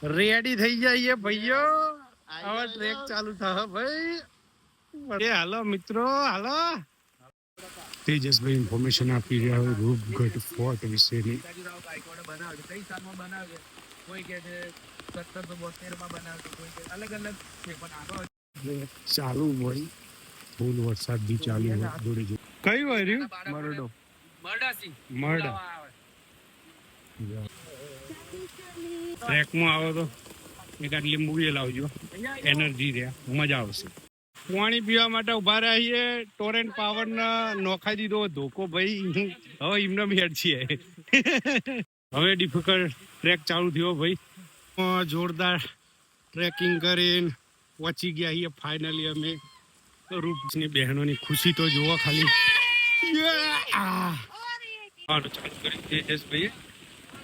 Ready થઈ જઈએ ભાઈઓ, હવે ટ્રેક ચાલુ થશે ભાઈ. હાલો મિત્રો, હાલો. તેજસભાઈ ઇન્ફોર્મેશન આપી રહ્યા હોય રૂપગઢ ફોર્ટ વિશેની. ચાલુ હોય ફૂલ વરસાદ બી ચાલુ હોય જોડે જોડે. કયું હોય રહ્યું? મરડો મરડા. ટ્રેકમાં આવો તો એકાદ લીંબુ એ લાવજો, એનર્જી રહ્યા, મજા આવશે. પાણી પીવા માટે ઉભા રહીએ. ટોરેન્ટ પાવર ના નોખાઈ દીધો ધોકો ભાઈ, હવે એમને બેઠ છીએ. હવે ડિફિકલ્ટ ટ્રેક ચાલુ થયો ભાઈ. જોરદાર ટ્રેકિંગ કરીને પહોંચી ગયા છીએ ફાઇનલી અમે. રૂપની બહેનોની ખુશી તો જુઓ ખાલી.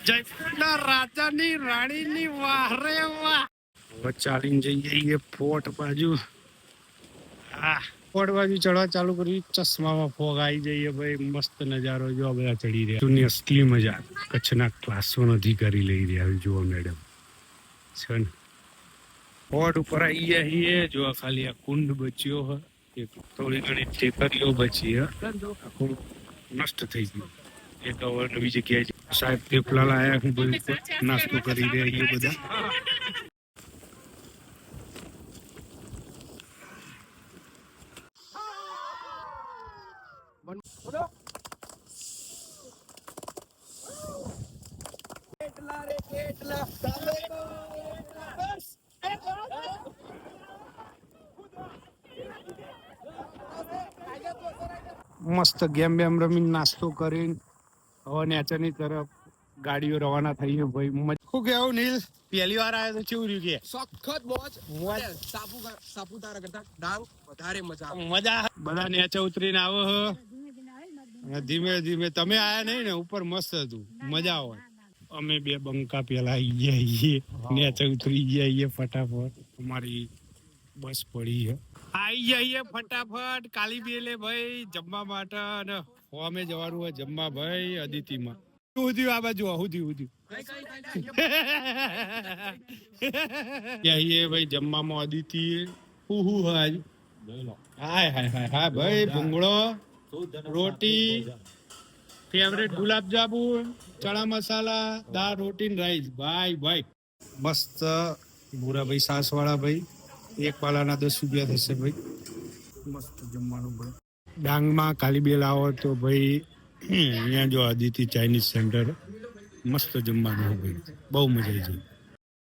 જયપુરના રાજાની રાણીની વાહ રે વાહ. ચાલીને જઈએ ફોર્ટ બાજુ. ફોર્ટ બાજુ ચડવા ચાલુ કરી, ચશ્મામાં ફોગ આવી જઈએ ભાઈ. મસ્ત નજારો જો બધા ચડી રહ્યા. જૂની અસલી મજા કચ્છના ક્લાસોન અધિકારી લઈ રહ્યા જુઓ મેડમ છે ને. ફોર્ટ ઉપર આવી ગયા છીએ. જો ખાલી આ કુંડ બચ્યો હ, થોડી ઘણી ટેકરીઓ બચી હ, આખું નષ્ટ થઈ ગયું. એક નવી જગ્યાએ સાહેબ પેપલા લાયા, હું બધું નાસ્તો કરી રહ્યા છીએ બધા. મસ્ત ગેમ બેમ રમીને નાસ્તો કરીને હવે નેચરની તરફ ગાડીઓ રવાના થઈ છે ભાઈ. શું કેવું નીલ? પહેલી વાર આવ્યો તો કેવું રહ્યું? કે સખત મોજ. સાપુતારા કરતા ડાંગ વધારે મજા બધા નેચે ઉતરીને આવો હો. ધીમે ધીમે તમે આયા નહીં ને, ઉપર મસ્ત હતું, મજા આવે. અમે બે બંકા પેલા આવી ગયા, નેચે ઉતરી ગયા ફટાફટ. અમારી બસ પડી છે, આવી જઈએ ફટાફટ કાલી બેલે ભાઈ જમવા માટે. અને અમે જવાનું હોય જમવા ભાઈ અદિતિમાં. શું થયું આ બાજુ? શું થયું? ભાઈ જમવામાં અદિતિ હું હાય હાય હાય હાય ભાઈ. ભૂંગળો, રોટી, ફેવરેટ ગુલાબજામુન, ચણા મસાલા, દાળ, રોટી ને રાઈસ. ભાઈ ભાઈ મસ્ત. ભૂરાભાઈ સાસ વાળા ભાઈ, એક પાલાના 10 રૂપિયા થશે ભાઈ. મસ્ત જમવાનું ભાઈ. ડાંગમાં કાલીબેલ આવો તો ભાઈ અહીંયા જો અદિતિ ચાઇનીઝ સેન્ટર, મસ્ત જમવાનું ભાઈ, બહુ મજા આવી જાય.